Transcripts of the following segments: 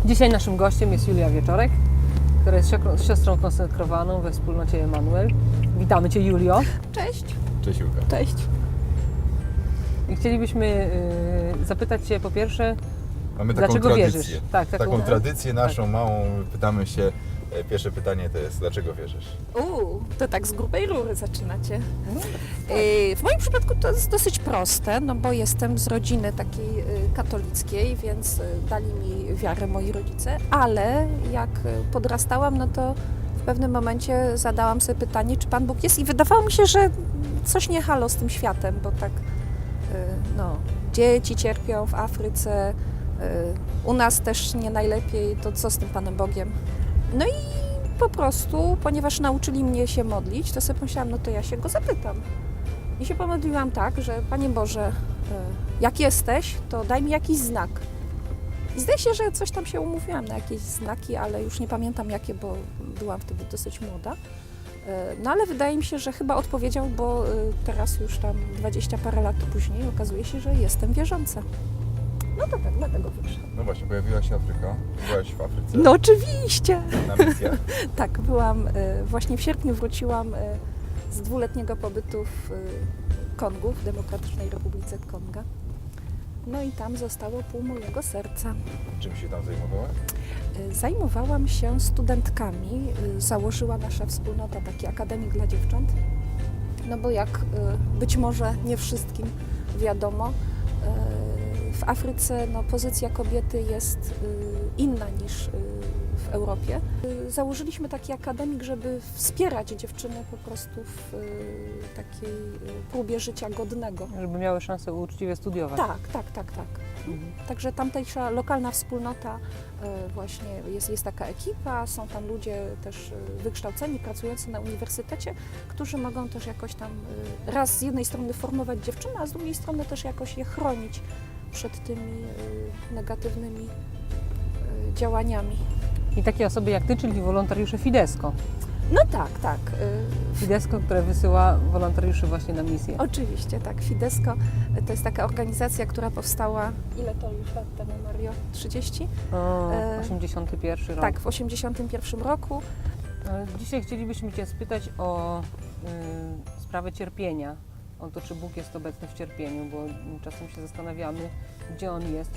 Dzisiaj naszym gościem jest Julia Wieczorek, która jest siostrą konsekrowaną we wspólnocie Emanuel. Witamy Cię, Julio. Cześć. Cześć Julka. Cześć. I chcielibyśmy zapytać Cię po pierwsze, Mamy taką dlaczego tradycję. wierzysz? Tak, taką tradycję naszą małą. Pytamy się, pierwsze pytanie to jest, dlaczego wierzysz? To tak z grubej rury zaczynacie. W moim przypadku to jest dosyć proste, no bo jestem z rodziny takiej katolickiej, więc dali mi wiarę moi rodzice, ale jak podrastałam, no to w pewnym momencie zadałam sobie pytanie, czy Pan Bóg jest, i wydawało mi się, że coś nie halo z tym światem, bo tak no, dzieci cierpią w Afryce, u nas też nie najlepiej, to co z tym Panem Bogiem? No i po prostu, ponieważ nauczyli mnie się modlić, to sobie pomyślałam, no to ja się Go zapytam. I się pomodliłam tak, że Panie Boże, jak jesteś, to daj mi jakiś znak. I zdaje się, że coś tam się umówiłam na jakieś znaki, ale już nie pamiętam jakie, bo byłam wtedy dosyć młoda. No ale wydaje mi się, że chyba odpowiedział, bo teraz już tam 20 parę lat później okazuje się, że jestem wierząca. No to tak, dlatego wierzę. No właśnie, pojawiła się Afryka. Byłaś w Afryce No oczywiście! na misjach. Tak, byłam, właśnie w sierpniu wróciłam z dwuletniego pobytu w Kongu, w Demokratycznej Republice Konga. No i tam zostało pół mojego serca. Czym się tam zajmowałaś? Zajmowałam się studentkami, założyła nasza wspólnota taki akademik dla dziewcząt. No bo jak być może nie wszystkim wiadomo, w Afryce no, pozycja kobiety jest inna niż w Europie. Założyliśmy taki akademik, żeby wspierać dziewczyny po prostu w takiej próbie życia godnego. żeby miały szansę uczciwie studiować. Tak. Także tamtejsza lokalna wspólnota właśnie jest taka ekipa, są tam ludzie też wykształceni, pracujący na uniwersytecie, którzy mogą też jakoś tam raz z jednej strony formować dziewczyny, a z drugiej strony też jakoś je chronić przed tymi negatywnymi działaniami. I takie osoby jak Ty, czyli wolontariusze Fidesco. No tak. Fidesco, które wysyła wolontariuszy właśnie na misję. Oczywiście, tak. Fidesco to jest taka organizacja, która powstała, ile to już lat temu, Mario? 30? 81 rok. Tak, w 81 roku. Dzisiaj chcielibyśmy Cię spytać o sprawę cierpienia. O to, czy Bóg jest obecny w cierpieniu, bo czasem się zastanawiamy, gdzie On jest,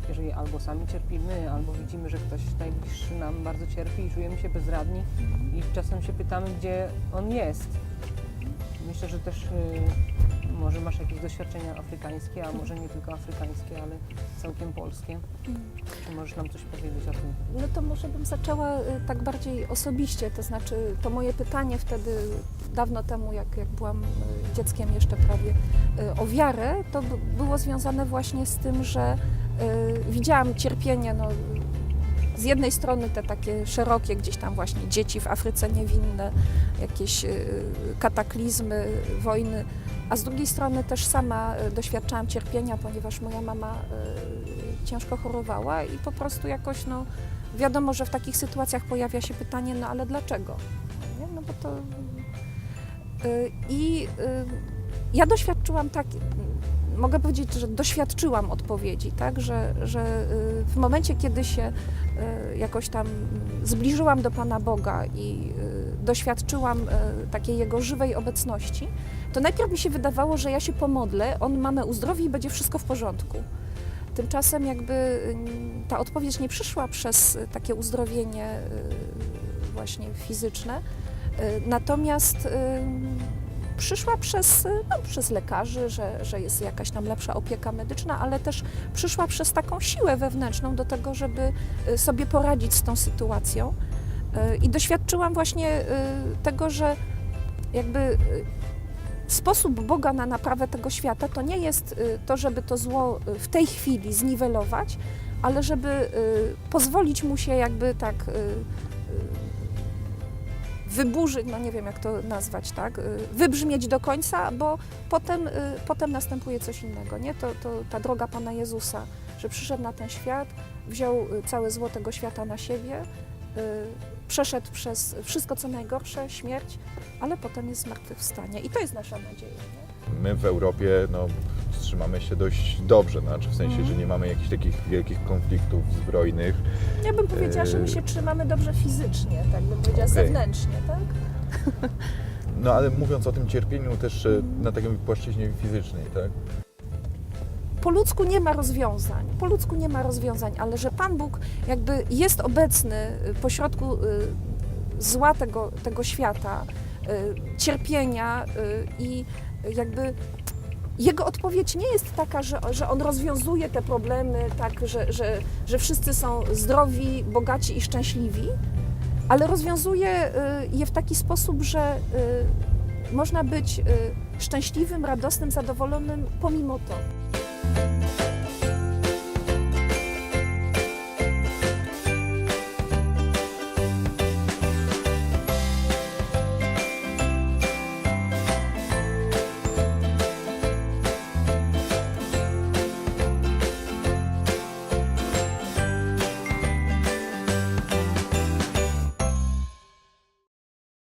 jeżeli albo sami cierpimy, albo widzimy, że ktoś najbliższy nam bardzo cierpi i czujemy się bezradni i czasem się pytamy, gdzie On jest. Myślę, że też może masz jakieś doświadczenia afrykańskie, a może nie tylko afrykańskie, ale całkiem polskie. Czy możesz nam coś powiedzieć o tym? No to może bym zaczęła tak bardziej osobiście, to znaczy to moje pytanie wtedy, dawno temu, jak byłam dzieckiem jeszcze prawie, o wiarę, to było związane właśnie z tym, że widziałam cierpienie, no, z jednej strony te takie szerokie gdzieś tam właśnie dzieci w Afryce niewinne, jakieś kataklizmy, wojny, a z drugiej strony też sama doświadczałam cierpienia, ponieważ moja mama ciężko chorowała i po prostu jakoś, no wiadomo, że w takich sytuacjach pojawia się pytanie, no ale dlaczego? Nie? No bo to... ja doświadczyłam tak, mogę powiedzieć, że doświadczyłam odpowiedzi, tak, że w momencie, kiedy się jakoś tam zbliżyłam do Pana Boga i doświadczyłam takiej Jego żywej obecności, to najpierw mi się wydawało, że ja się pomodlę, On mamę uzdrowi i będzie wszystko w porządku. Tymczasem jakby ta odpowiedź nie przyszła przez takie uzdrowienie właśnie fizyczne, natomiast przyszła przez lekarzy, że jest jakaś tam lepsza opieka medyczna, ale też przyszła przez taką siłę wewnętrzną do tego, żeby sobie poradzić z tą sytuacją. I doświadczyłam właśnie tego, że jakby sposób Boga na naprawę tego świata to nie jest to, żeby to zło w tej chwili zniwelować, ale żeby pozwolić mu się jakby tak wyburzyć, no nie wiem jak to nazwać, tak, wybrzmieć do końca, bo potem następuje coś innego, nie? To ta droga Pana Jezusa, że przyszedł na ten świat, wziął całe zło tego świata na siebie, przeszedł przez wszystko co najgorsze, śmierć, ale potem jest zmartwychwstanie i to jest nasza nadzieja, nie? My w Europie trzymamy się dość dobrze, znaczy w sensie, że nie mamy jakichś takich wielkich konfliktów zbrojnych. Ja bym powiedziała, że my się trzymamy dobrze fizycznie, tak bym powiedziała, Okej. zewnętrznie, tak? No ale mówiąc o tym cierpieniu też na takiej płaszczyźnie fizycznej, tak? Po ludzku nie ma rozwiązań, po ludzku nie ma rozwiązań, ale że Pan Bóg jakby jest obecny pośrodku zła tego świata, cierpienia i jakby jego odpowiedź nie jest taka, że on rozwiązuje te problemy, tak, że wszyscy są zdrowi, bogaci i szczęśliwi, ale rozwiązuje je w taki sposób, że można być szczęśliwym, radosnym, zadowolonym pomimo to.